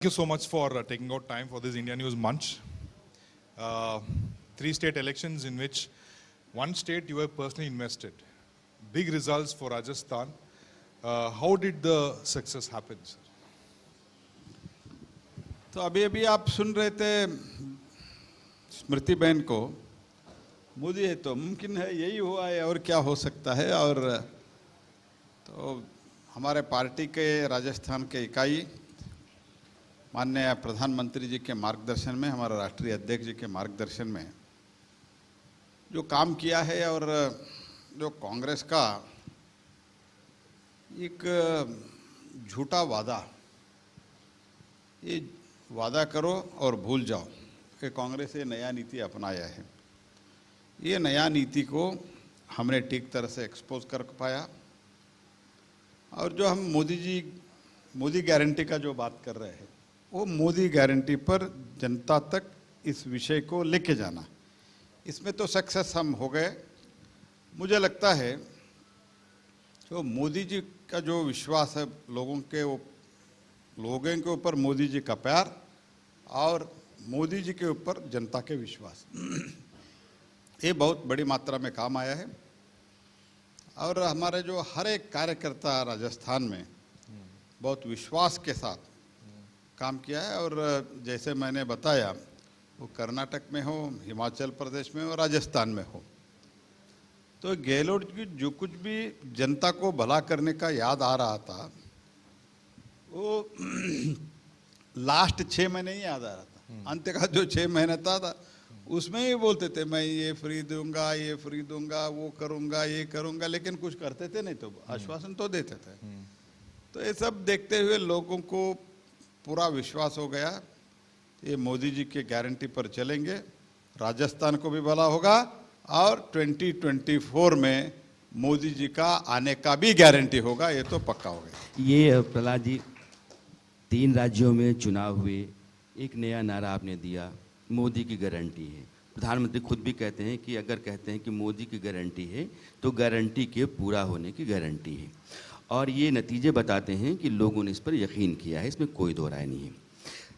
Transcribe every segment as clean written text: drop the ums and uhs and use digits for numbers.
Thank you so much for taking out time for this India News Munch. Three state elections in which one state you were personally invested. Big results for Rajasthan. How did the success happen, sir? तो अभी आप सुन रहे थे स्मृति बहन को, मोदी है तो मुमकिन है यही हुआ है और क्या हो सकता है। और तो हमारे पार्टी के राजस्थान के इकाई माननीय प्रधानमंत्री जी के मार्गदर्शन में, हमारा राष्ट्रीय अध्यक्ष जी के मार्गदर्शन में जो काम किया है, और जो कांग्रेस का एक झूठा वादा, ये वादा करो और भूल जाओ, कि कांग्रेस ये नया नीति अपनाया है। ये नया नीति को हमने ठीक तरह से एक्सपोज कर पाया। और जो हम मोदी गारंटी का जो बात कर रहे हैं, वो मोदी गारंटी पर जनता तक इस विषय को लेके जाना, इसमें तो सक्सेस हम हो गए। मुझे लगता है जो मोदी जी का जो विश्वास है लोगों के ऊपर, मोदी जी का प्यार और मोदी जी के ऊपर जनता के विश्वास, ये बहुत बड़ी मात्रा में काम आया है। और हमारे जो हर एक कार्यकर्ता राजस्थान में बहुत विश्वास के साथ काम किया है। और जैसे मैंने बताया, वो कर्नाटक में हो, हिमाचल प्रदेश में हो, राजस्थान में हो, तो गहलोत की जो कुछ भी जनता को भला करने का याद आ रहा था, वो लास्ट 6 महीने ही याद आ रहा था। अंत का जो 6 महीने था उसमें ही बोलते थे मैं ये फ्री दूंगा, ये फ्री दूंगा, वो करूंगा, ये करूंगा, लेकिन कुछ करते थे नहीं, तो आश्वासन तो देते थे। तो ये सब देखते हुए लोगों को पूरा विश्वास हो गया, ये मोदी जी के गारंटी पर चलेंगे, राजस्थान को भी भला होगा, और 2024 में मोदी जी का आने का भी गारंटी होगा, ये तो पक्का हो गया। ये प्रहलाद जी, 3 राज्यों में चुनाव हुए, एक नया नारा आपने दिया, मोदी की गारंटी है। प्रधानमंत्री खुद भी कहते हैं कि अगर कहते हैं कि मोदी की गारंटी है तो गारंटी के पूरा होने की गारंटी है। और ये नतीजे बताते हैं कि लोगों ने इस पर यकीन किया है, इसमें कोई दो राय नहीं है।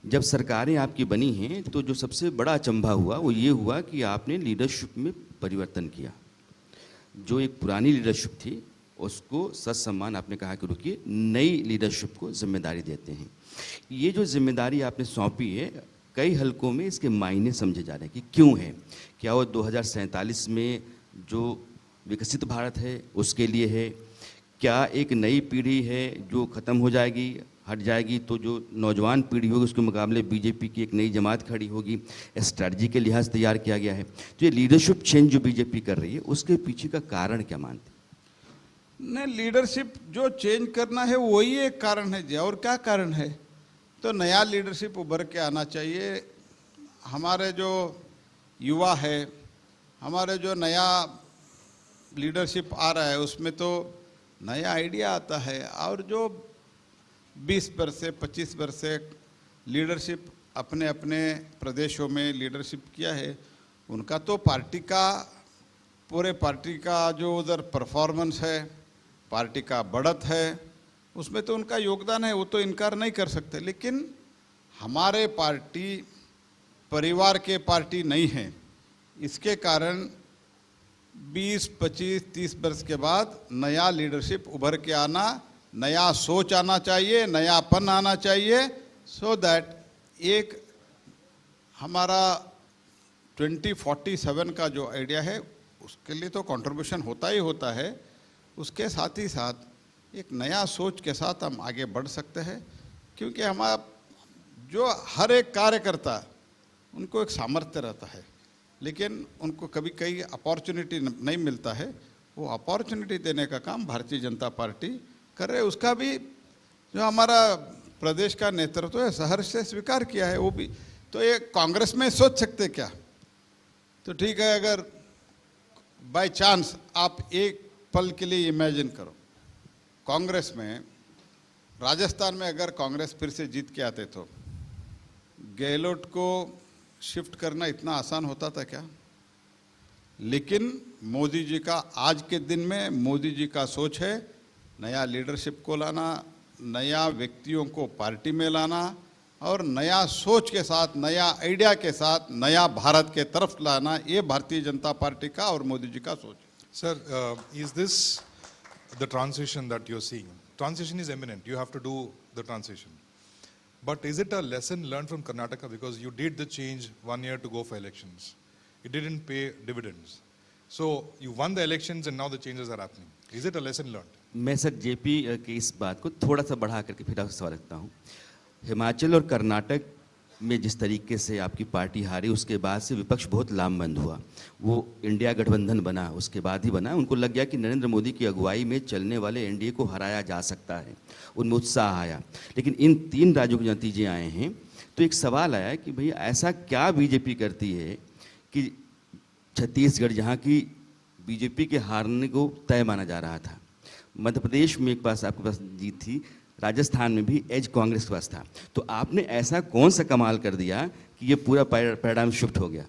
जब सरकारें आपकी बनी हैं तो जो सबसे बड़ा अचंभा हुआ वो ये हुआ कि आपने लीडरशिप में परिवर्तन किया। जो एक पुरानी लीडरशिप थी उसको सत्सम्मान आपने कहा कि रुकिए, नई लीडरशिप को जिम्मेदारी देते हैं। ये जो जिम्मेदारी आपने सौंपी है, कई हलकों में इसके मायने समझे जा रहे हैं कि क्यों है। क्या वो 2047 में जो विकसित भारत है उसके लिए है? क्या एक नई पीढ़ी है जो ख़त्म हो जाएगी, हट जाएगी, तो जो नौजवान पीढ़ी होगी उसके मुकाबले बीजेपी की एक नई जमात खड़ी होगी? स्ट्रैटेजी के लिहाज तैयार किया गया है। तो ये लीडरशिप चेंज जो बीजेपी कर रही है, उसके पीछे का कारण क्या मानते हैं? नहीं, लीडरशिप जो चेंज करना है वही एक कारण है जी, और क्या कारण है? तो नया लीडरशिप उभर के आना चाहिए। हमारे जो युवा है, हमारे जो नया लीडरशिप आ रहा है, उसमें तो नया आइडिया आता है। और जो 20 वर्ष से 25 वर्ष से लीडरशिप अपने अपने प्रदेशों में लीडरशिप किया है, उनका तो पूरे पार्टी का जो उधर परफॉर्मेंस है, पार्टी का बढ़त है, उसमें तो उनका योगदान है, वो तो इनकार नहीं कर सकते। लेकिन हमारे पार्टी परिवार के पार्टी नहीं है, इसके कारण 20, 25, 30 वर्ष के बाद नया लीडरशिप उभर के आना, नया सोच आना चाहिए, नयापन आना चाहिए, सो दैट एक हमारा 2047 का जो आइडिया है उसके लिए तो कंट्रीब्यूशन होता ही होता है। उसके साथ ही साथ एक नया सोच के साथ हम आगे बढ़ सकते हैं, क्योंकि हमारा जो हर एक कार्यकर्ता, उनको एक सामर्थ्य रहता है, लेकिन उनको कभी कई अपॉर्चुनिटी नहीं मिलता है। वो अपॉर्चुनिटी देने का काम भारतीय जनता पार्टी कर रहे हैं। उसका भी जो हमारा प्रदेश का नेतृत्व है सहर्ष से स्वीकार किया है। वो भी तो ये कांग्रेस में सोच सकते क्या? तो ठीक है, अगर बाय चांस आप एक पल के लिए इमेजिन करो, कांग्रेस में राजस्थान में अगर कांग्रेस फिर से जीत के आते तो गहलोत को शिफ्ट करना इतना आसान होता था क्या? लेकिन मोदी जी का आज के दिन में, मोदी जी का सोच है नया लीडरशिप को लाना, नया व्यक्तियों को पार्टी में लाना और नया सोच के साथ, नया आइडिया के साथ नया भारत के तरफ लाना, ये भारतीय जनता पार्टी का और मोदी जी का सोच है। Sir, is this the transition that you're seeing? Transition is imminent. You have to do the transition. But is it a lesson learned from Karnataka? Because you did the change 1 year to go for elections. It didn't pay dividends. So you won the elections and now the changes are happening. Is it a lesson learned? मैं sir JP के इस बात को थोड़ा सा बढ़ा करके फिर आपसे सवाल रखता हूँ। हिमाचल और कर्नाटक में जिस तरीके से आपकी पार्टी हारी, उसके बाद से विपक्ष बहुत लामबंद हुआ। वो इंडिया गठबंधन बना, उसके बाद ही बना। उनको लग गया कि नरेंद्र मोदी की अगुवाई में चलने वाले एनडीए को हराया जा सकता है, उनमें उत्साह आया। लेकिन इन 3 राज्यों के नतीजे आए हैं तो एक सवाल आया कि भैया ऐसा क्या बीजेपी करती है कि छत्तीसगढ़, जहाँ की बीजेपी के हारने को तय माना जा रहा था, मध्य प्रदेश में एक पास आपके पास जीत थी, राजस्थान में भी एज कांग्रेस के पास था, तो आपने ऐसा कौन सा कमाल कर दिया कि ये पूरा पैराडाइम शिफ्ट हो गया?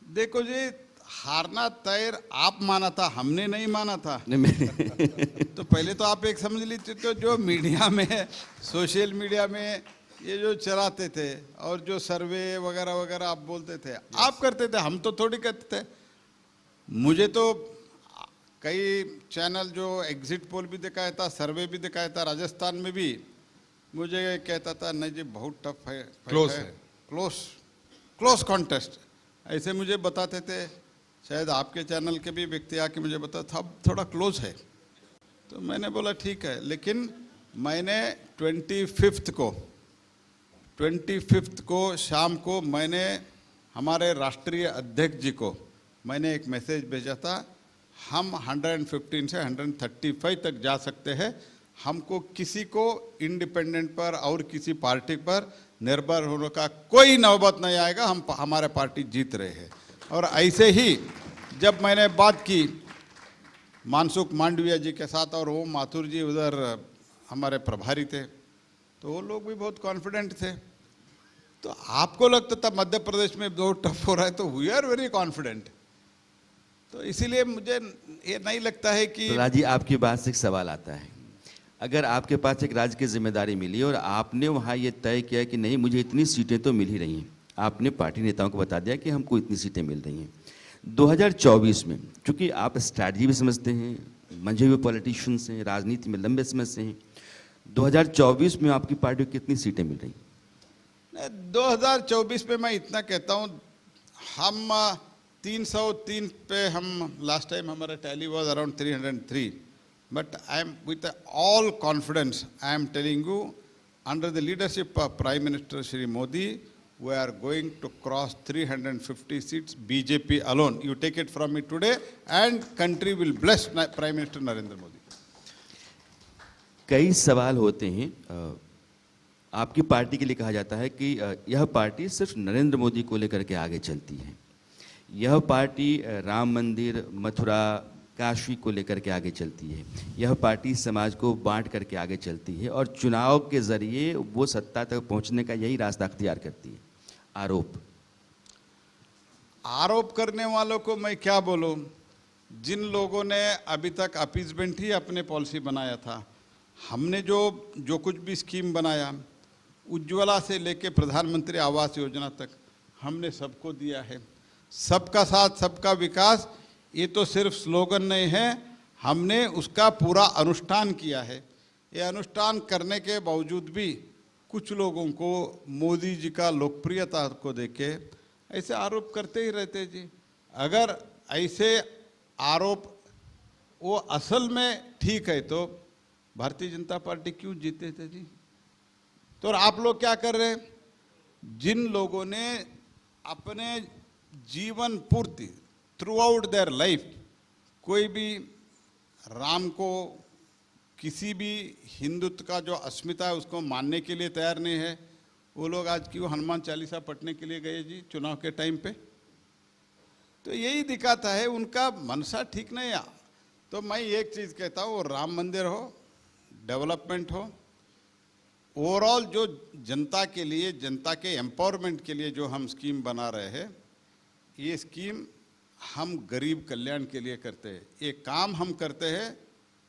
देखो जी, हारना तय आप माना था, हमने नहीं माना था। तो पहले तो आप एक समझ लीजिए, तो जो मीडिया में, सोशल मीडिया में ये जो चलाते थे और जो सर्वे वगैरह वगैरह आप बोलते थे, आप करते थे, हम तो थोड़ी करते थे। मुझे तो कई चैनल जो एग्जिट पोल भी दिखाया था, सर्वे भी दिखाया था, राजस्थान में भी मुझे कहता था नहीं जी बहुत टफ है, क्लोज कॉन्टेस्ट, ऐसे मुझे बताते थे। शायद आपके चैनल के भी व्यक्ति आके मुझे बताया था अब थोड़ा क्लोज है, तो मैंने बोला ठीक है। लेकिन मैंने 25 को शाम को मैंने हमारे राष्ट्रीय अध्यक्ष जी को मैंने एक मैसेज भेजा था, हम 115 से 135 तक जा सकते हैं, हमको किसी को इंडिपेंडेंट पर और किसी पार्टी पर निर्भर होने का कोई नौबत नहीं आएगा, हम हमारे पार्टी जीत रहे हैं। और ऐसे ही जब मैंने बात की मानसुख मांडविया जी के साथ, और वो माथुर जी उधर हमारे प्रभारी थे, तो वो लोग भी बहुत कॉन्फिडेंट थे। तो आपको लगता था मध्य प्रदेश में बहुत टफ हो रहा है, तो वी आर वेरी कॉन्फिडेंट। तो इसीलिए मुझे ये नहीं लगता है कि तो राजी, आपकी बात से एक सवाल आता है, अगर आपके पास एक राज्य की जिम्मेदारी मिली और आपने वहाँ ये तय किया कि नहीं मुझे इतनी सीटें तो मिल ही रही हैं, आपने पार्टी नेताओं को बता दिया कि हमको इतनी सीटें मिल रही हैं, 2024 में चूँकि आप स्ट्रैटेजी भी समझते हैं, मंझे हुए पॉलिटिशियंस हैं, राजनीति में लंबे समय से हैं, 2024 में आपकी पार्टी को कितनी सीटें मिल रही? 2024 में मैं इतना कहता हूँ, हम 303 पे, हम लास्ट टाइम हमारा tally was around 303, but I am with all confidence, I am telling you, under the leadership of prime minister Shri Modi, we are going to cross 350 seats, BJP alone. You take it from me today, and country will bless Prime Minister Narendra Modi. कई सवाल होते हैं, आपकी party के लिए कहा जाता है कि यह पार्टी सिर्फ नरेंद्र मोदी को लेकर के आगे चलती है, यह पार्टी राम मंदिर, मथुरा, काशी को लेकर के आगे चलती है, यह पार्टी समाज को बांट करके आगे चलती है और चुनाव के जरिए वो सत्ता तक पहुंचने का यही रास्ता अख्तियार करती है। आरोप करने वालों को मैं क्या बोलूं, जिन लोगों ने अभी तक अपीजमेंट ही अपने पॉलिसी बनाया था, हमने जो कुछ भी स्कीम बनाया, उज्ज्वला से लेके प्रधानमंत्री आवास योजना तक हमने सबको दिया है। सबका साथ सबका विकास, ये तो सिर्फ स्लोगन नहीं है, हमने उसका पूरा अनुष्ठान किया है। ये अनुष्ठान करने के बावजूद भी कुछ लोगों को मोदी जी का लोकप्रियता को देके ऐसे आरोप करते ही रहते जी। अगर ऐसे आरोप वो असल में ठीक है तो भारतीय जनता पार्टी क्यों जीते थे जी? तो आप लोग क्या कर रहे हैं, जिन लोगों ने अपने जीवन पूर्ति थ्रू आउट देयर लाइफ कोई भी राम को, किसी भी हिंदुत्व का जो अस्मिता है उसको मानने के लिए तैयार नहीं है, वो लोग आज क्यों हनुमान चालीसा पढ़ने के लिए गए जी चुनाव के टाइम पे? तो यही दिखाता है उनका मनसा ठीक नहीं है। तो मैं एक चीज़ कहता हूँ, राम मंदिर हो, डेवलपमेंट हो, ओवरऑल जो जनता के लिए, जनता के एम्पावरमेंट के लिए जो हम स्कीम बना रहे हैं, ये स्कीम हम गरीब कल्याण के लिए करते हैं। ये काम हम करते हैं,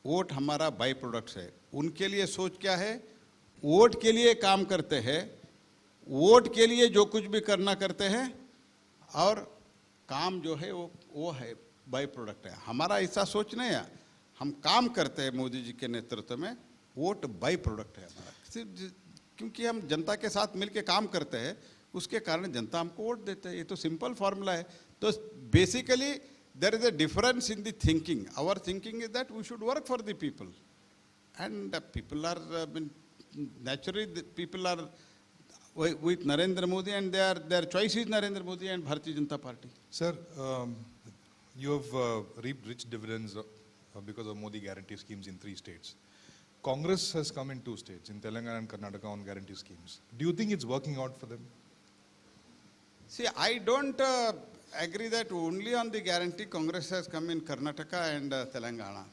वोट हमारा बाई प्रोडक्ट्स है। उनके लिए सोच क्या है, वोट के लिए काम करते हैं, वोट के लिए जो कुछ भी करना करते हैं और काम जो है वो है बाई प्रोडक्ट है। हमारा ऐसा सोच नहीं है, हम काम करते हैं मोदी जी के नेतृत्व में, वोट बाई प्रोडक्ट है हमारा। क्योंकि हम जनता के साथ मिलके काम करते हैं, उसके कारण जनता हमको वोट देते हैं। ये तो सिंपल फॉर्मूला है। तो basically there is a difference in the thinking. Our thinking is that we should work for the people and people are naturally the people are with Narendra Modi and their choice is Narendra Modi and Bharatiya Janata Party. Sir, you have reaped rich dividends because of Modi guarantee schemes in 3 states. Congress has come in 2 states, in Telangana and Karnataka, on guarantee schemes. Do you think it's working out for them? See, I don't agree that only on the guarantee Congress has come in Karnataka and Telangana.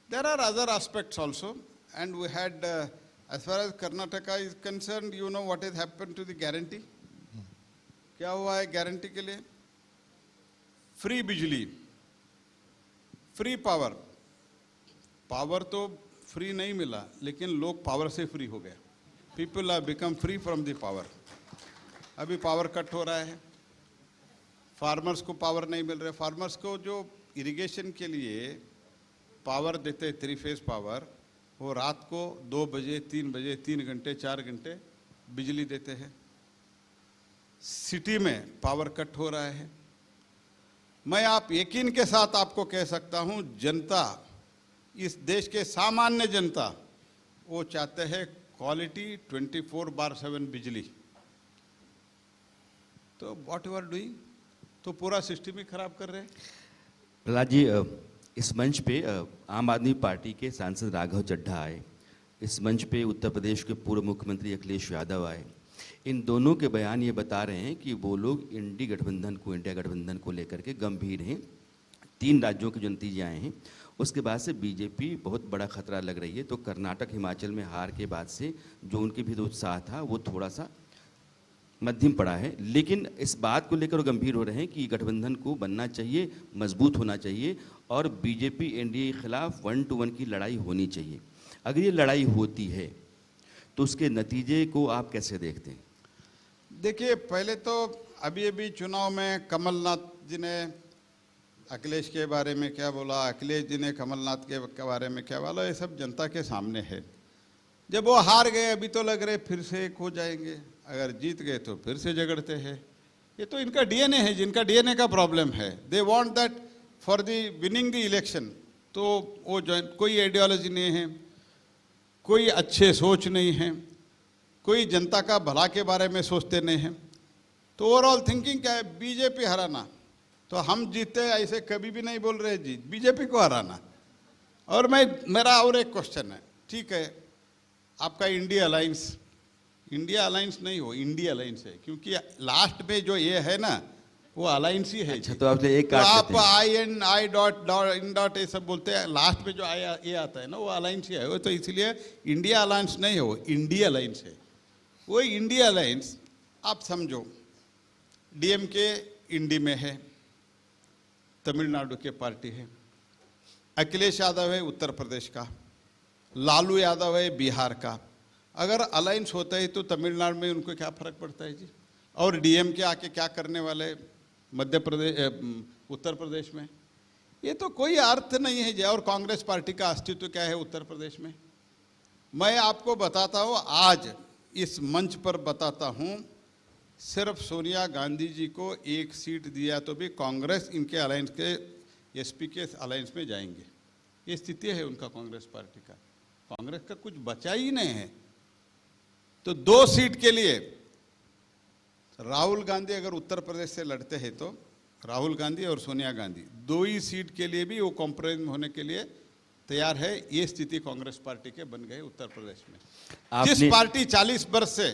There are other aspects also, and we had as far as Karnataka is concerned, you know what has happened to the guarantee? क्या हुआ है guarantee के लिए? Free बिजली, free power. Power तो free नहीं मिला, लेकिन लोग पावर से फ्री हो गए। People are become free from the power. अभी पावर कट हो रहा है, फार्मर्स को पावर नहीं मिल रहा है। फार्मर्स को जो इरिगेशन के लिए पावर देते हैं, 3 फेज पावर, वो रात को 2 बजे 3 बजे 3 घंटे 4 घंटे बिजली देते हैं। सिटी में पावर कट हो रहा है। मैं आप यकीन के साथ आपको कह सकता हूं, जनता, इस देश के सामान्य जनता, वो चाहते हैं क्वालिटी 24/7 बिजली। तो व्हाट यू आर डूइंग, तो पूरा सिस्टम ही खराब कर रहे हैं। प्रहलाद जी, इस मंच पे आम आदमी पार्टी के सांसद राघव चड्ढा आए, इस मंच पे उत्तर प्रदेश के पूर्व मुख्यमंत्री अखिलेश यादव आए। इन दोनों के बयान ये बता रहे हैं कि वो लोग इंडिया गठबंधन को लेकर के गंभीर हैं। 3 राज्यों के जो नतीजे आए हैं, उसके बाद से बीजेपी बहुत बड़ा खतरा लग रही है। तो कर्नाटक हिमाचल में हार के बाद से जो उनके भी उत्साह था वो थोड़ा सा मध्यम पड़ा है, लेकिन इस बात को लेकर गंभीर हो रहे हैं कि गठबंधन को बनना चाहिए, मजबूत होना चाहिए और बीजेपी एनडीए के खिलाफ 1 to 1 की लड़ाई होनी चाहिए। अगर ये लड़ाई होती है तो उसके नतीजे को आप कैसे देखते हैं? देखिए, पहले तो अभी चुनाव में कमलनाथ जी ने अखिलेश के बारे में क्या बोला, अखिलेश जी ने कमलनाथ के बारे में क्या बोला, ये सब जनता के सामने है। जब वो हार गए, अभी तो लग रहे फिर से एक हो जाएंगे, अगर जीत गए तो फिर से झगड़ते हैं। ये तो इनका डीएनए है, जिनका डीएनए का प्रॉब्लम है। They want that for the winning the election. तो वो कोई आइडियोलॉजी नहीं है, कोई अच्छे सोच नहीं है, कोई जनता का भला के बारे में सोचते नहीं हैं। तो ओवरऑल थिंकिंग क्या है, बीजेपी हराना। तो हम जीते ऐसे कभी भी नहीं बोल रहे, जी बीजेपी को हराना। और मेरा और एक क्वेश्चन है, ठीक है आपका इंडिया अलायंस नहीं हो, इंडिया अलायंस है, क्योंकि लास्ट में जो ये है ना वो अलायंस ही है। अच्छा, तो आपने एक तो आप आई डॉट ये सब बोलते हैं, लास्ट में जो ये आता है ना वो अलायंस ही है। वो तो इसलिए इंडिया अलायंस नहीं हो, इंडिया अलायंस है। वो इंडिया अलायंस आप समझो, डीएमके इंडी में है, तमिलनाडु के पार्टी है, अखिलेश यादव है उत्तर प्रदेश का, लालू यादव है बिहार का। अगर अलायंस होता है तो तमिलनाडु में उनको क्या फर्क पड़ता है जी? और डीएमके आके क्या करने वाले मध्य प्रदेश उत्तर प्रदेश में? ये तो कोई अर्थ नहीं है जी। और कांग्रेस पार्टी का अस्तित्व क्या है उत्तर प्रदेश में? मैं आपको बताता हूँ, आज इस मंच पर बताता हूँ, सिर्फ सोनिया गांधी जी को 1 सीट दिया तो भी कांग्रेस इनके अलायंस के एसपी के अलायंस में जाएंगे। ये स्थिति है उनका कांग्रेस पार्टी का। कांग्रेस का कुछ बचा ही नहीं है। तो 2 सीट के लिए राहुल गांधी अगर उत्तर प्रदेश से लड़ते हैं तो राहुल गांधी और सोनिया गांधी 2 ही सीट के लिए भी वो कॉम्प्रोमाइज होने के लिए तैयार है। ये स्थिति कांग्रेस पार्टी के बन गई उत्तर प्रदेश में। जिस पार्टी 40 वर्ष से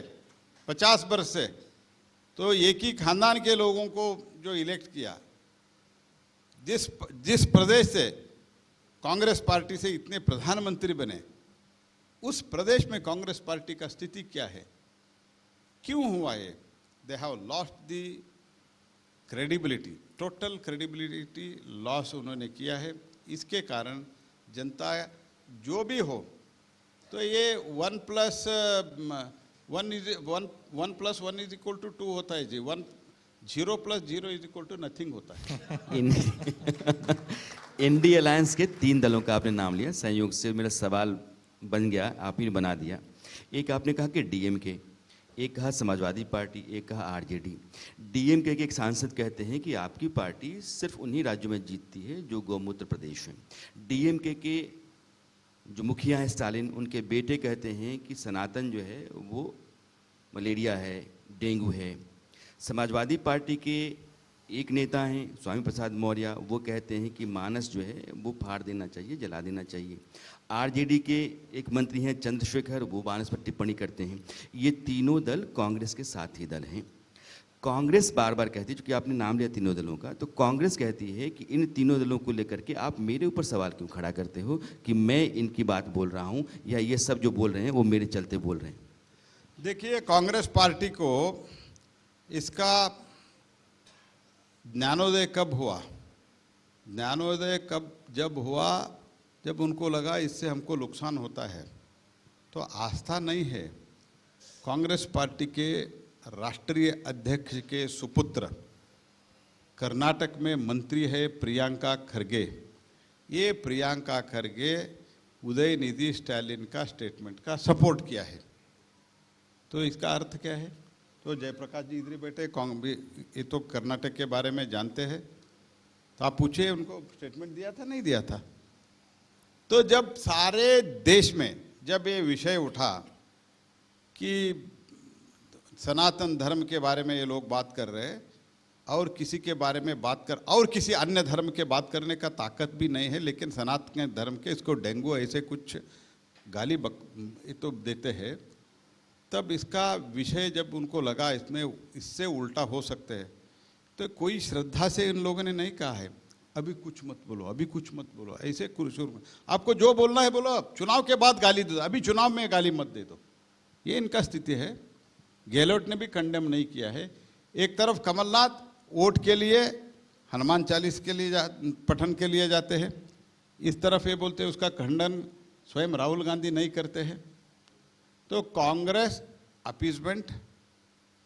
50 वर्ष से तो एक ही खानदान के लोगों को जो इलेक्ट किया, जिस प्रदेश से कांग्रेस पार्टी से इतने प्रधानमंत्री बने, उस प्रदेश में कांग्रेस पार्टी का स्थिति क्या है, क्यों हुआ ये? They have lost the credibility, total credibility loss उन्होंने किया है। इसके कारण जनता जो भी हो, तो ये 1+ one plus one is equal to 2 होता है जी। 0 plus 0 is equal to nothing होता है। इंडी अलायंस के 3 दलों का आपने नाम लिया, संयोग से मेरा सवाल बन गया, आप ही ने बना दिया। एक आपने कहा कि डीएमके, एक कहा समाजवादी पार्टी, एक कहा आरजेडी। डीएमके के एक सांसद कहते हैं कि आपकी पार्टी सिर्फ उन्हीं राज्यों में जीतती है जो गौमूत्र प्रदेश हैं। डीएमके के जो मुखिया हैं स्टालिन, उनके बेटे कहते हैं कि सनातन जो है वो मलेरिया है, डेंगू है। समाजवादी पार्टी के एक नेता हैं स्वामी प्रसाद मौर्य, वो कहते हैं कि मानस जो है वो फाड़ देना चाहिए, जला देना चाहिए। आरजेडी के एक मंत्री हैं चंद्रशेखर, वो मानस पर टिप्पणी करते हैं। ये तीनों दल कांग्रेस के साथी दल हैं। कांग्रेस बार बार कहती है, चूंकि आपने नाम लिया तीनों दलों का, तो कांग्रेस कहती है कि इन तीनों दलों को लेकर के आप मेरे ऊपर सवाल क्यों खड़ा करते हो कि मैं इनकी बात बोल रहा हूं या ये सब जो बोल रहे हैं वो मेरे चलते बोल रहे हैं। देखिए, कांग्रेस पार्टी को इसका ज्ञानोदय कब हुआ? ज्ञानोदय जब हुआ, जब उनको लगा इससे हमको नुकसान होता है। तो आस्था नहीं है। कांग्रेस पार्टी के राष्ट्रीय अध्यक्ष के सुपुत्र कर्नाटक में मंत्री है प्रियंका खरगे। ये प्रियंका खरगे उदयनिधि स्टालिन का स्टेटमेंट का सपोर्ट किया है। तो इसका अर्थ क्या है? तो जयप्रकाश जी इधर बैठे, ये तो कर्नाटक के बारे में जानते हैं, तो आप पूछिए उनको स्टेटमेंट दिया था नहीं दिया था। तो जब सारे देश में जब ये विषय उठा कि सनातन धर्म के बारे में ये लोग बात कर रहे हैं और किसी के बारे में बात कर और किसी अन्य धर्म के बात करने का ताकत भी नहीं है, लेकिन सनातन धर्म के इसको डेंगू ऐसे कुछ गाली ये तो देते हैं। तब इसका विषय जब उनको लगा इसमें इससे उल्टा हो सकते हैं, तो कोई श्रद्धा से इन लोगों ने नहीं कहा है अभी कुछ मत बोलो, अभी कुछ मत बोलो, ऐसे कुरसुर आपको जो बोलना है बोलो, चुनाव के बाद गाली दो, अभी चुनाव में गाली मत दे दो। ये इनका स्थिति है। गहलोत ने भी कंडेम नहीं किया है। एक तरफ कमलनाथ वोट के लिए हनुमान चालीस के लिए पठन के लिए जाते हैं, इस तरफ ये बोलते हैं उसका खंडन स्वयं राहुल गांधी नहीं करते हैं। तो कांग्रेस अपीसमेंट,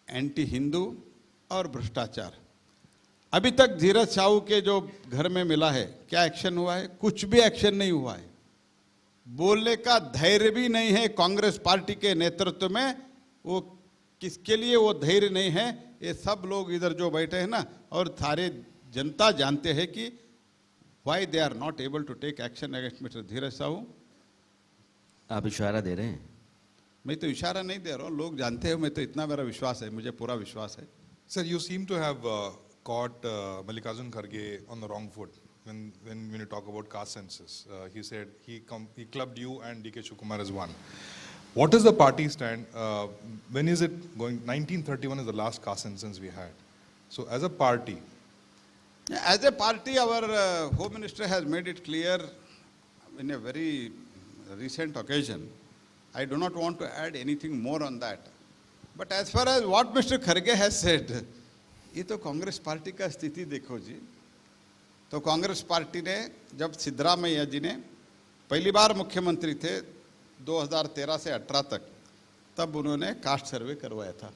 एंटी हिंदू और भ्रष्टाचार। अभी तक धीरज साहू के जो घर में मिला है, क्या एक्शन हुआ है? कुछ भी एक्शन नहीं हुआ है। बोलने का धैर्य भी नहीं है कांग्रेस पार्टी के नेतृत्व में। वो किसके लिए वो धैर्य नहीं है, ये सब लोग इधर जो बैठे हैं ना, और सारे जनता जानते हैं कि why they are not able to take action against mister Dhiraj Sahu. आप इशारा दे रहे हैं? मैं तो इशारा नहीं दे रहा हूँ, लोग जानते हैं। मैं तो इतना मेरा विश्वास है, मुझे पूरा विश्वास है। Sir, you seem to have caught Mallikarjun Kharge on the wrong foot when you talk about caste census. He said he clubbed you and DK Shivakumar as one. What is the party stand? When is it going? 1931 is the last caste census we had. So as a party, our Home Minister has made it clear in a very recent occasion. I do not want to add anything more on that. But as far as what Mr. Kharge has said, ये तो Congress party का स्थिति देखो जी। तो Congress party ने जब सिद्धरामैया जी ने पहली बार मुख्यमंत्री थे 2013 से 18 तक, तब उन्होंने कास्ट सर्वे करवाया था।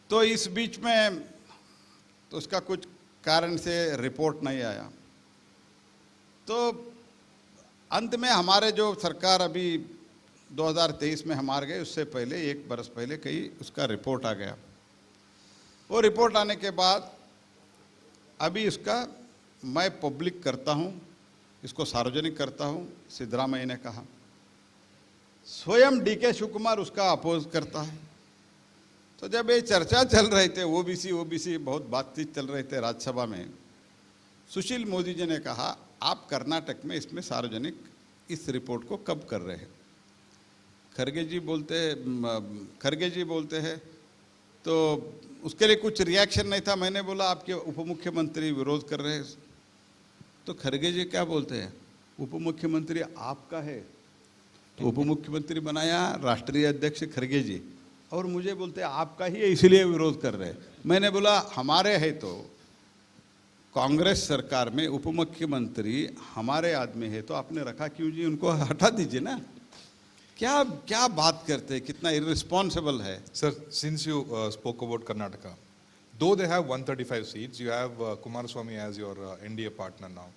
तो इस बीच में तो उसका कुछ कारण से रिपोर्ट नहीं आया। तो अंत में हमारे जो सरकार अभी 2023 में हम हार गए, उससे पहले 1 बरस पहले कहीं उसका रिपोर्ट आ गया। वो रिपोर्ट आने के बाद अभी इसका मैं पब्लिक करता हूँ, इसको सार्वजनिक करता हूँ, सिद्धरामैया ने कहा। स्वयं डीके शिवकुमार उसका अपोज करता है। तो जब ये चर्चा चल रहे थे, ओबीसी बहुत बातचीत चल रहे थे राज्यसभा में, सुशील मोदी जी ने कहा आप कर्नाटक में इसमें सार्वजनिक इस रिपोर्ट को कब कर रहे हैं? खरगे जी बोलते हैं तो उसके लिए कुछ रिएक्शन नहीं था। मैंने बोला आपके उप मुख्यमंत्री विरोध कर रहे हैं। तो खरगे जी क्या बोलते हैं, उप मुख्यमंत्री आपका है, तो उप मुख्यमंत्री बनाया राष्ट्रीय अध्यक्ष खरगे जी, और मुझे बोलते हैं आपका ही है इसलिए विरोध कर रहे हैं। मैंने बोला हमारे है तो कांग्रेस सरकार में उप मुख्यमंत्री हमारे आदमी है, तो आपने रखा क्यों जी? उनको हटा दीजिए ना। क्या क्या बात करते हैं, कितना इररिस्पॉन्सिबल है। Sir, since you spoke about Karnataka, though they have 135 seats, you have Kumaraswamy as your NDA partner now.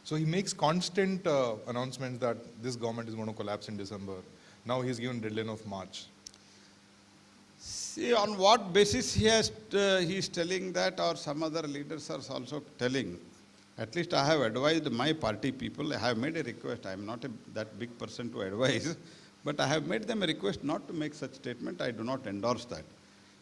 So he makes constant announcements that this government is going to collapse in December. Now he's given deadline of March. See, on what basis he is telling that, or some other leaders are also telling. At least I have advised my party people. I have made a request. I am not that big person to advise, but I have made them a request not to make such statement. I do not endorse that.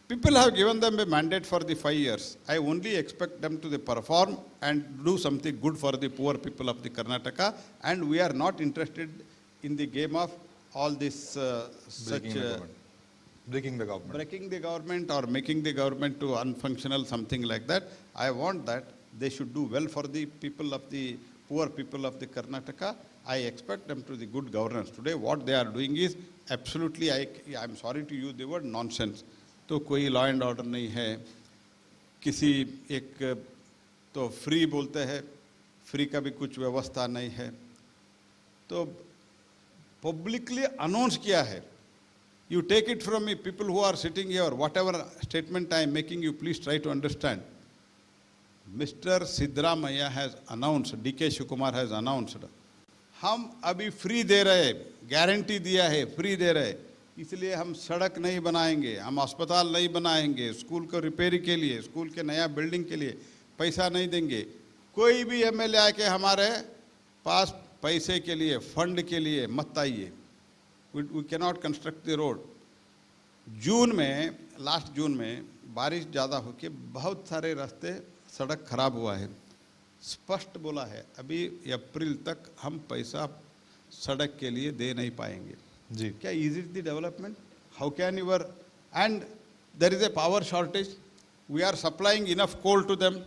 People have given them a mandate for the 5 years. I only expect them to perform and do something good for the poor people of the Karnataka. And we are not interested in the game of all this Breaking the government. breaking the government or making the government to unfunctional, something like that. I want that they should do well for the people of the poor people of the Karnataka. I expect them to the good governance. Today what they are doing is absolutely, I am sorry to use the word, nonsense. तो कोई law and order नहीं है, किसी एक तो free बोलते हैं, free का भी कुछ व्यवस्था नहीं है, तो पब्लिकली अनाउंस किया है. You take it from me, people who are sitting here, whatever statement I am making, you please try to understand. Mr. Siddaramaiah has announced, DK Shivakumar has announced, हम अभी फ्री दे रहे, guarantee दिया है, free दे रहे, इसलिए हम सड़क नहीं बनाएंगे, हम अस्पताल नहीं बनाएंगे, स्कूल को रिपेयरिंग के लिए, स्कूल के नया बिल्डिंग के लिए पैसा नहीं देंगे. कोई भी एमएलए आके हमारे पास पैसे के लिए, फंड के लिए मत आइए. We cannot construct the road. जून में, लास्ट जून में बारिश ज़्यादा होके बहुत सारे रास्ते सड़क खराब हुआ है. स्पष्ट बोला है अभी अप्रैल तक हम पैसा सड़क के लिए दे नहीं पाएंगे. जी. क्या is it the development? How can you were, and there is a power shortage. We are supplying enough coal to them,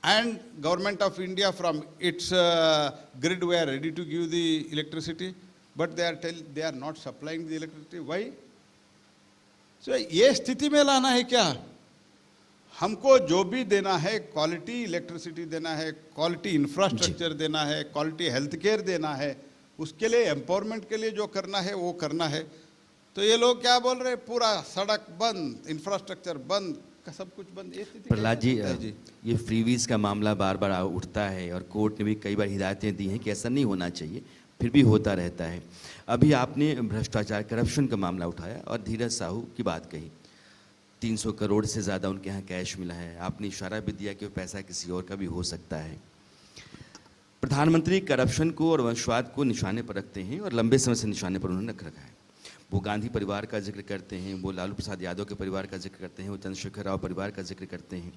and government of India from its grid we are ready to give the electricity, but they are not supplying the electricity. Why? So ये स्थिति में लाना है क्या? हमको जो भी देना है, क्वालिटी इलेक्ट्रिसिटी देना है, क्वालिटी इंफ्रास्ट्रक्चर देना है, क्वालिटी हेल्थ केयर देना है, उसके लिए एम्पावरमेंट के लिए जो करना है वो करना है. तो ये लोग क्या बोल रहे हैं, पूरा सड़क बंद, इंफ्रास्ट्रक्चर बंद, सब कुछ बंद. ये स्थिति प्रहलाद जी, ये फ्रीवीज का मामला बार बार उठता है और कोर्ट ने भी कई बार हिदायतें दी हैं कि ऐसा नहीं होना चाहिए, फिर भी होता रहता है. अभी आपने भ्रष्टाचार, करप्शन का मामला उठाया और धीरज साहू की बात कही. 300 करोड़ से ज़्यादा उनके यहाँ कैश मिला है. आपने इशारा भी दिया कि वो पैसा किसी और का भी हो सकता है. प्रधानमंत्री करप्शन को और वंशवाद को निशाने पर रखते हैं और लंबे समय से निशाने पर उन्होंने रख रखा है. वो गांधी परिवार का जिक्र करते हैं, वो लालू प्रसाद यादव के परिवार का जिक्र करते हैं, वो चंद्रशेखर राव परिवार का जिक्र करते हैं.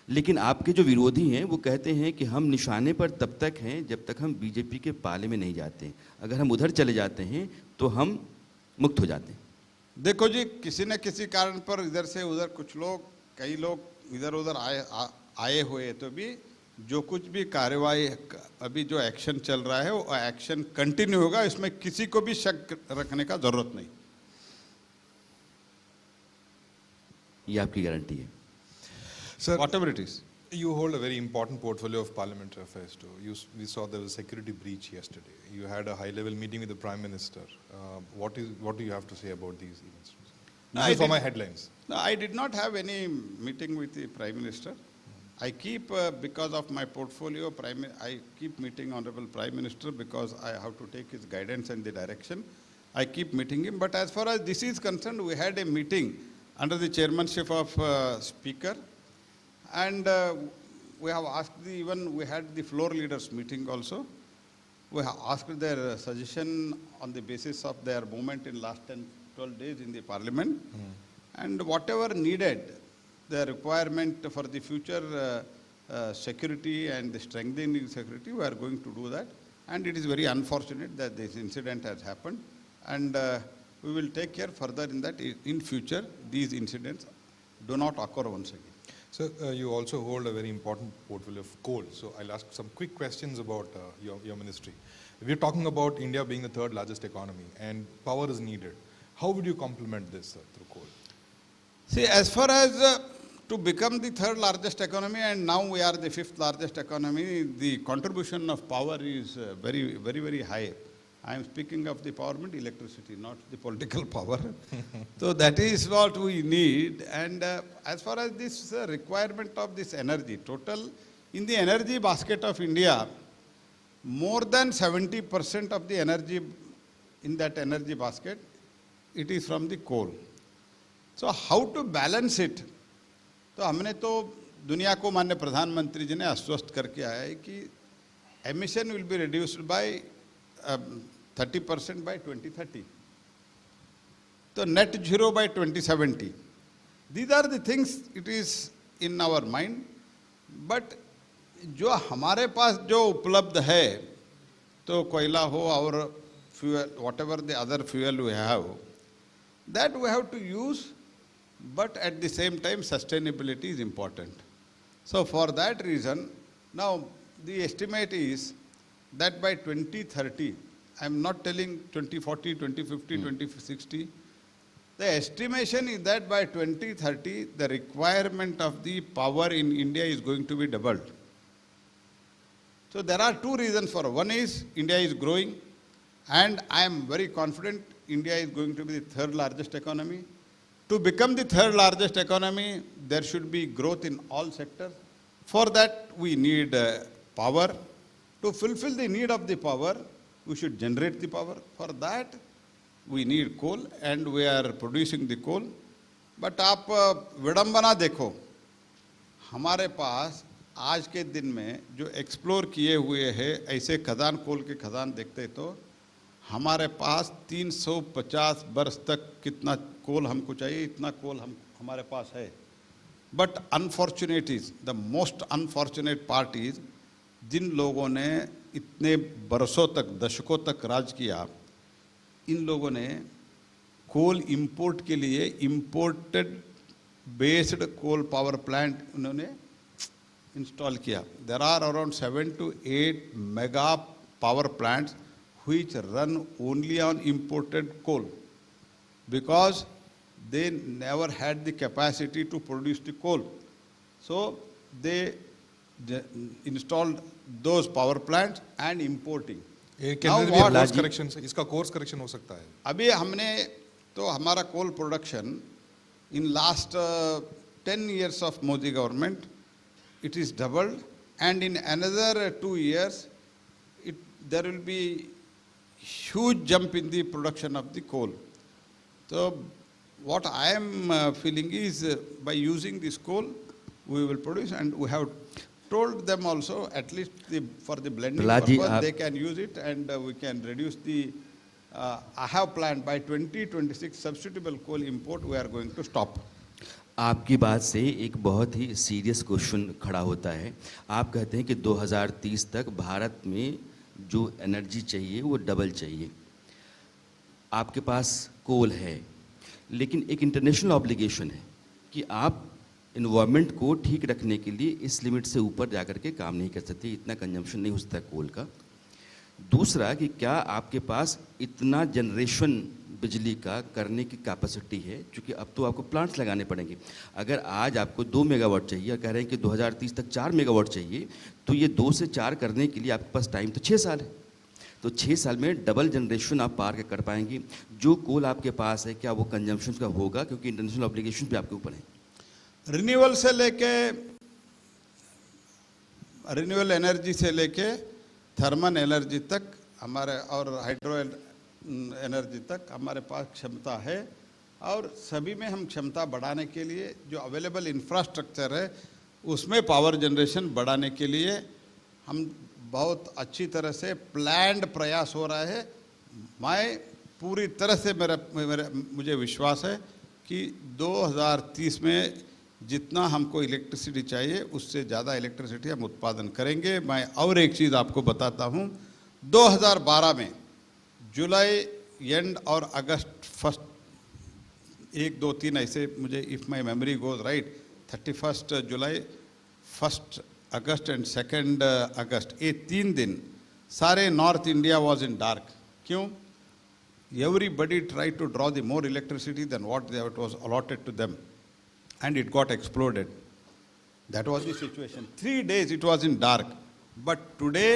लेकिन आपके जो विरोधी हैं वो कहते हैं कि हम निशाने पर तब तक हैं जब तक हम बीजेपी के पाले में नहीं जाते. अगर हम उधर चले जाते हैं तो हम मुक्त हो जाते हैं. देखो जी, किसी न किसी कारण पर इधर से उधर कुछ लोग, कई लोग इधर उधर आए हुए, तो भी जो कुछ भी कार्यवाही अभी जो एक्शन चल रहा है वो एक्शन कंटिन्यू होगा. इसमें किसी को भी शक रखने का जरूरत नहीं. ये आपकी गारंटी है. Sir, Whatever it is. you hold a very important portfolio of parliamentary affairs too. We saw there was a security breach yesterday. You had a high-level meeting with the Prime Minister. What do you have to say about these events? No, This is for my headlines. No, I did not have any meeting with the Prime Minister. I keep, because of my portfolio, I keep meeting Honorable Prime Minister because I have to take his guidance and the direction. I keep meeting him. But as far as this is concerned, we had a meeting under the chairmanship of Speaker. And we have asked, even we had the floor leaders meeting also. We have asked their suggestion on the basis of their movement in last 10-12 days in the parliament. And whatever needed, the requirement for the future security and the strengthening security, we are going to do that. And it is very unfortunate that this incident has happened. And we will take care further in that in future these incidents do not occur once again. So you also hold a very important portfolio of coal. So I'll ask some quick questions about your ministry. We're talking about India being the third largest economy and power is needed. How would you complement this through coal? See, as far as to become the third largest economy, and now we are the fifth largest economy, the contribution of power is very, very, very high. I am speaking of the empowerment electricity, not the political power. So that is what we need. And as far as this requirement of this energy, total in the energy basket of India, more than 70% of the energy in that energy basket, it is from the coal. So how to balance it? तो हमने तो दुनिया को माननीय प्रधानमंत्री जी ने आश्वस्त करके आया है कि emission will be reduced by 30% by 2030. So net zero by 2070. These are the things it is in our mind. But जो हमारे पास जो उपलब्ध है, तो कोयला हो और fuel, whatever the other fuel we have, that we have to use, but at the same time sustainability is important. So for that reason, now the estimate is that by 2030, I am not telling 2040, 2050, 2060, the estimation is that by 2030, the requirement of the power in India is going to be doubled. So there are two reasons for it. One is India is growing, and I am very confident India is going to be the third largest economy. To become the third largest economy, there should be growth in all sectors. For that, we need power. To fulfill the need of the power, we should generate the power. For that, we need coal, and we are producing the coal. But आप विडंबना देखो, हमारे पास आज के दिन में जो explore किए हुए हैं ऐसे खदान, कोल के खदान देखते तो हमारे पास 350 वर्ष तक कितना कोल हमको चाहिए, इतना कोल हमारे पास है. But unfortunate is the most unfortunate part is जिन लोगों ने इतने बरसों तक, दशकों तक राज किया, इन लोगों ने कोल इंपोर्ट के लिए imported based coal power plant उन्होंने इंस्टॉल किया. There are around 7 to 8 mega power plants which run only on imported coal because they never had the capacity to produce the coal. So they installed those power plants and importing. Course correction से इसका course correction हो सकता है. अभी हमने तो हमारा coal production in last 10 years of Modi government, it is doubled, and in another 2 years, there will be huge jump in the production of the coal. So what I am feeling is by using this coal, we will produce, and we have told them also, at least for the blending purpose, they can use it, and we can reduce the, I have planned by 2026 substitutable coal import we are going to stop. आपकी बात से एक बहुत ही serious question खड़ा होता है. आप कहते हैं कि 2030 तक भारत में जो एनर्जी चाहिए वो डबल चाहिए. आपके पास कोल है, लेकिन एक इंटरनेशनल ऑब्लिगेशन है कि आप इन्वायरमेंट को ठीक रखने के लिए इस लिमिट से ऊपर जाकर के काम नहीं कर सकते, इतना कंजम्पशन नहीं हो सकता कोल का. दूसरा कि क्या आपके पास इतना जनरेशन बिजली का करने की कैपेसिटी है, क्योंकि अब तो आपको प्लांट्स लगाने पड़ेंगे. अगर आज आपको 2 मेगावाट चाहिए और कह रहे हैं कि 2030 तक 4 मेगावाट चाहिए, तो ये 2 से 4 करने के लिए आपके पास टाइम तो 6 साल है. तो 6 साल में डबल जनरेशन आप पार कर पाएंगे. जो कोल आपके पास है क्या वो कंजम्पशन का होगा, क्योंकि इंटरनेशनल ऑब्लिगेशन भी आपके ऊपर है. रिन्यूएबल से लेके, रिन्यूएबल एनर्जी से लेके थर्मल एनर्जी तक हमारे और हाइड्रो एनर्जी तक हमारे पास क्षमता है, और सभी में हम क्षमता बढ़ाने के लिए जो अवेलेबल इंफ्रास्ट्रक्चर है उसमें पावर जनरेशन बढ़ाने के लिए हम बहुत अच्छी तरह से प्लान्ड प्रयास हो रहा है. मैं पूरी तरह से मुझे विश्वास है कि 2030 में जितना हमको इलेक्ट्रिसिटी चाहिए उससे ज़्यादा इलेक्ट्रिसिटी हम उत्पादन करेंगे. मैं और एक चीज़ आपको बताता हूँ. 2012 में जुलाई एंड और अगस्त फर्स्ट 1, 2, 3 ऐसे, मुझे if my memory goes right, 31 जुलाई, 1 अगस्त एंड 2 अगस्त, ये 3 दिन सारे north India was in dark. क्यों? Everybody try to draw the more electricity then what it was allotted to them, and it got exploded. That was the situation. 3 days it was in dark. But today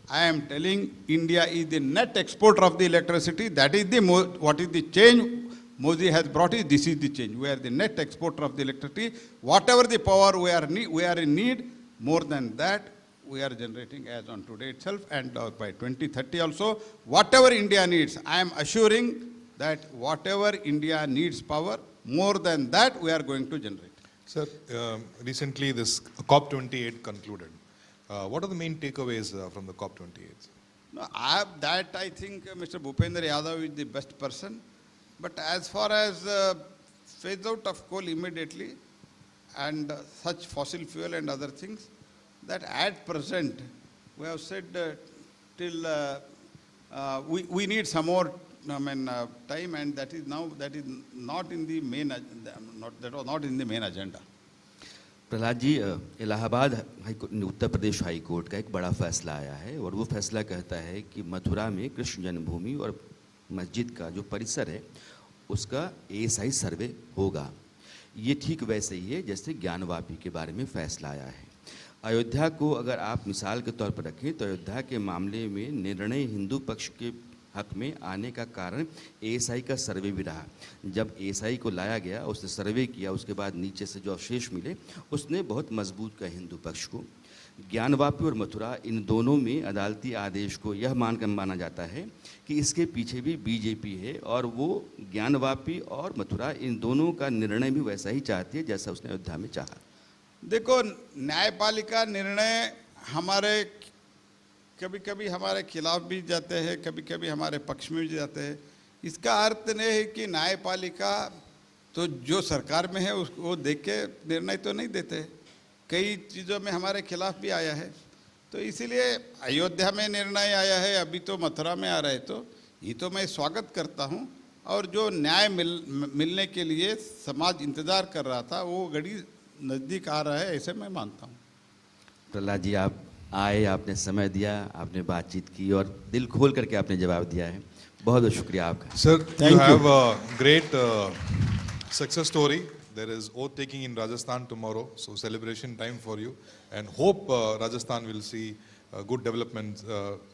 I am telling India is the net exporter of the electricity. That is the what is the change Modi has brought is this is the change. We are the net exporter of the electricity. Whatever the power we are in need, more than that we are generating as on today itself, and by 2030 also, whatever India needs, I am assuring that whatever India needs power, more than that we are going to generate. Sir, recently this COP28 concluded. What are the main takeaways from the COP28? No, I think Mr. Bhupendra Yadav is the best person. But as far as phase out of coal immediately and such fossil fuel and other things, that at present we have said till we need some more time, and that is not in the main not in the main agenda. Prahlad ji, Allahabad high court, Uttar Pradesh high court का एक बड़ा फैसला आया है और वो फैसला कहता है कि मथुरा में कृष्ण जन्मभूमि और मस्जिद का जो परिसर है उसका ASI सर्वे होगा। ये ठीक वैसे ही है जैसे ज्ञानवापी के बारे में फैसला आया है। अयोध्या को अगर आप मिसाल के तौर पर रखें तो अयोध्या के मामले में निर्णय हिंदू पक्ष के हक में आने का कारण ASI का सर्वे भी रहा। जब ASI को लाया गया, उसने सर्वे किया, उसके बाद नीचे से जो अवशेष मिले उसने बहुत मजबूत किया हिंदू पक्ष को। ज्ञानवापी और मथुरा, इन दोनों में अदालती आदेश को यह माना जाता है कि इसके पीछे भी बीजेपी है और वो ज्ञानवापी और मथुरा इन दोनों का निर्णय भी वैसा ही चाहती है जैसा उसने अयोध्या में चाहा। देखो, न्यायपालिका निर्णय हमारे कभी कभी हमारे खिलाफ भी जाते हैं, कभी कभी हमारे पक्ष में भी जाते हैं। इसका अर्थ नहीं है कि न्यायपालिका तो जो सरकार में है उसको देख के निर्णय तो नहीं देते। कई चीज़ों में हमारे खिलाफ भी आया है, तो इसीलिए अयोध्या में निर्णय आया है, अभी तो मथुरा में आ रहा है, तो ये तो मैं स्वागत करता हूँ। और जो न्याय मिलने के लिए समाज इंतज़ार कर रहा था वो घड़ी नज़दीक आ रहा है, ऐसे मैं मानता हूँ। प्रहलाद जी, आप आए, आपने समय दिया, आपने बातचीत की और दिल खोल करके आपने जवाब दिया है। बहुत बहुत शुक्रिया आपका। Sir, you have a great success story. There is oath taking in Rajasthan tomorrow, so celebration time for you, and hope Rajasthan will see good development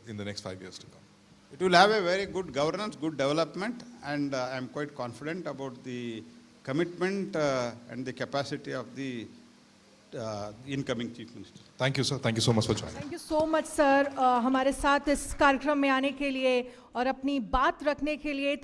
in the next 5 years to come. It will have a very good governance, good development, and I am quite confident about the commitment and the capacity of the incoming Chief Minister. Thank you, sir. Thank you so much for joining. Thank you so much sir, हमारे साथ इस कार्यक्रम में आने के लिए और अपनी बात रखने के लिए।